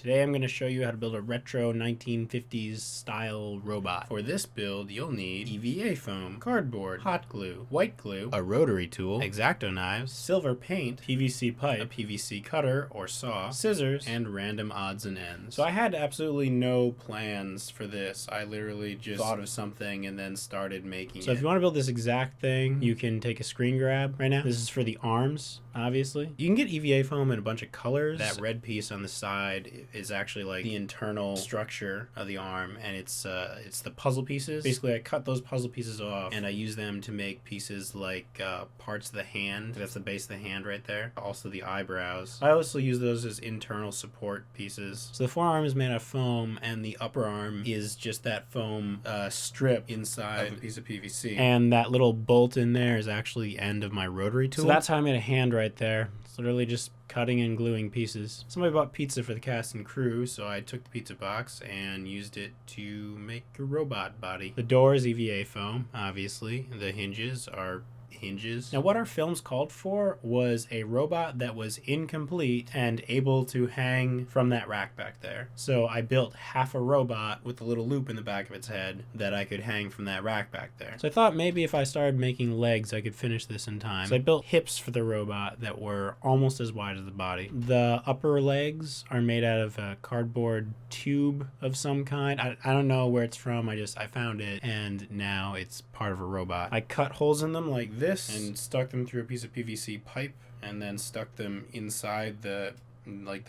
Today I'm going to show you how to build a retro 1950s style robot. For this build, you'll need EVA foam, cardboard, hot glue, white glue, a rotary tool, X-Acto knives, silver paint, PVC pipe, a PVC cutter or saw, scissors, and random odds and ends. So I had absolutely no plans for this. I literally just thought of something and then started making it. So if you want to build this exact thing, you can take a screen grab right now. This is for the arms, obviously. You can get EVA foam in a bunch of colors. That red piece on the side is actually like the internal structure of the arm, and it's the puzzle pieces. Basically, I cut those puzzle pieces off and I use them to make pieces like parts of the hand. That's the base of the hand right there. Also the eyebrows. I also use those as internal support pieces. So the forearm is made out of foam, and the upper arm is just that foam strip inside of a piece of PVC. And that little bolt in there is actually the end of my rotary tool. So that's how I made a hand right there. It's literally just cutting and gluing pieces. Somebody bought pizza for the cast and crew, so I took the pizza box and used it to make a robot body. The door is EVA foam, obviously. The hinges are hinges. Now what our films called for was a robot that was incomplete and able to hang from that rack back there. So I built half a robot with a little loop in the back of its head that I could hang from that rack back there. So I thought maybe if I started making legs, I could finish this in time. So I built hips for the robot that were almost as wide as the body. The upper legs are made out of a cardboard tube of some kind. I don't know where it's from. I found it, and now it's part of a robot. I cut holes in them like this and stuck them through a piece of PVC pipe, and then stuck them inside the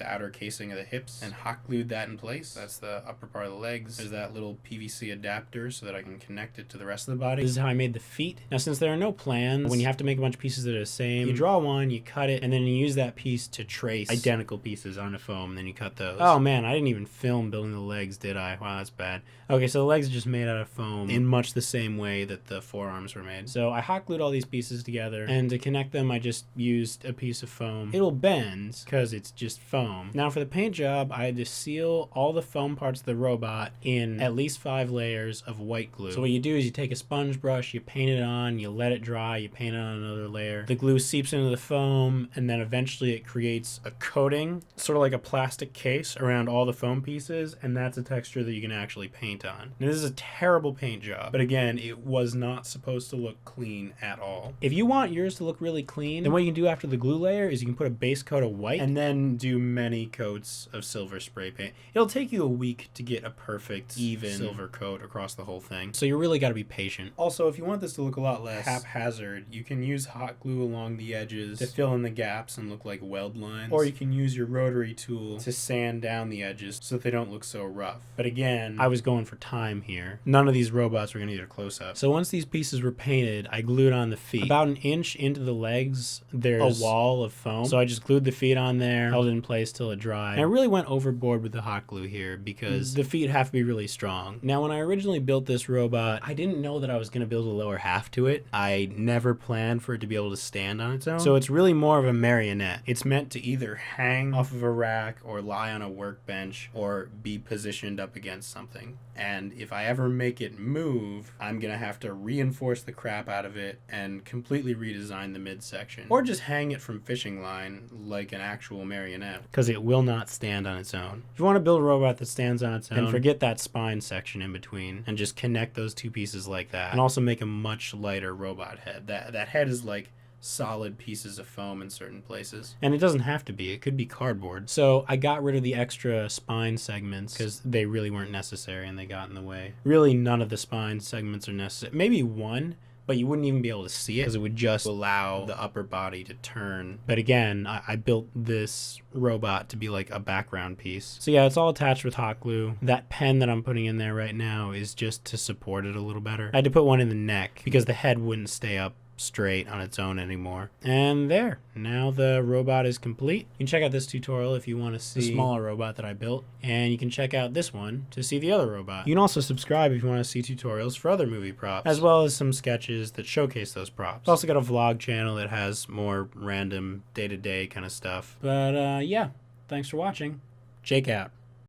outer casing of the hips and hot glued that in place. That's the upper part of the legs. There's that little PVC adapter so that I can connect it to the rest of the body. This is how I made the feet. Now, since there are no plans, when you have to make a bunch of pieces that are the same, you draw one, you cut it, and then you use that piece to trace identical pieces onto foam, and then you cut those. Oh man, I didn't even film building the legs, did I? Wow, that's bad. Okay, so the legs are just made out of foam in much the same way that the forearms were made. So I hot glued all these pieces together, and to connect them, I just used a piece of foam. It'll bend because it's just foam. Now for the paint job, I had to seal all the foam parts of the robot in at least 5 layers of white glue. So what you do is you take a sponge brush, you paint it on, you let it dry, you paint it on another layer. The glue seeps into the foam, and then eventually it creates a coating, sort of like a plastic case around all the foam pieces, and that's a texture that you can actually paint on. Now this is a terrible paint job, but again, it was not supposed to look clean at all. If you want yours to look really clean, then what you can do after the glue layer is you can put a base coat of white and then do many coats of silver spray paint. It'll take you a week to get a perfect, even silver coat across the whole thing. So you really got to be patient. Also, if you want this to look a lot less haphazard, you can use hot glue along the edges to fill in the gaps and look like weld lines. Or you can use your rotary tool to sand down the edges so that they don't look so rough. But again, I was going for time here. None of these robots were going to get a close-up. So once these pieces were painted, I glued on the feet. About an inch into the legs, there's a wall of foam. So I just glued the feet on there, held it in place till it dried. And I really went overboard with the hot glue here because the feet have to be really strong. Now, when I originally built this robot, I didn't know that I was going to build a lower half to it. I never planned for it to be able to stand on its own. So it's really more of a marionette. It's meant to either hang off of a rack or lie on a workbench or be positioned up against something. And if I ever make it move, I'm going to have to reinforce the crap out of it and completely redesign the midsection. Or just hang it from fishing line like an actual marionette, because it will not stand on its own. If you want to build a robot that stands on its own, then forget that spine section in between and just connect those two pieces like that, and also make a much lighter robot head. That head is like solid pieces of foam in certain places. And it doesn't have to be. It could be cardboard. So I got rid of the extra spine segments because they really weren't necessary and they got in the way. Really, none of the spine segments are necessary. Maybe one, but you wouldn't even be able to see it because it would just allow the upper body to turn. But again, I built this robot to be like a background piece. So yeah, it's all attached with hot glue. That pen that I'm putting in there right now is just to support it a little better. I had to put one in the neck because the head wouldn't stay up straight on its own anymore. And there, now the robot is complete. You can check out this tutorial if you want to see the smaller robot that I built, and you can check out this one to see the other robot. You can also subscribe if you want to see tutorials for other movie props, as well as some sketches that showcase those props. I've also got a vlog channel that has more random day-to-day kind of stuff. But yeah, thanks for watching. Jake out.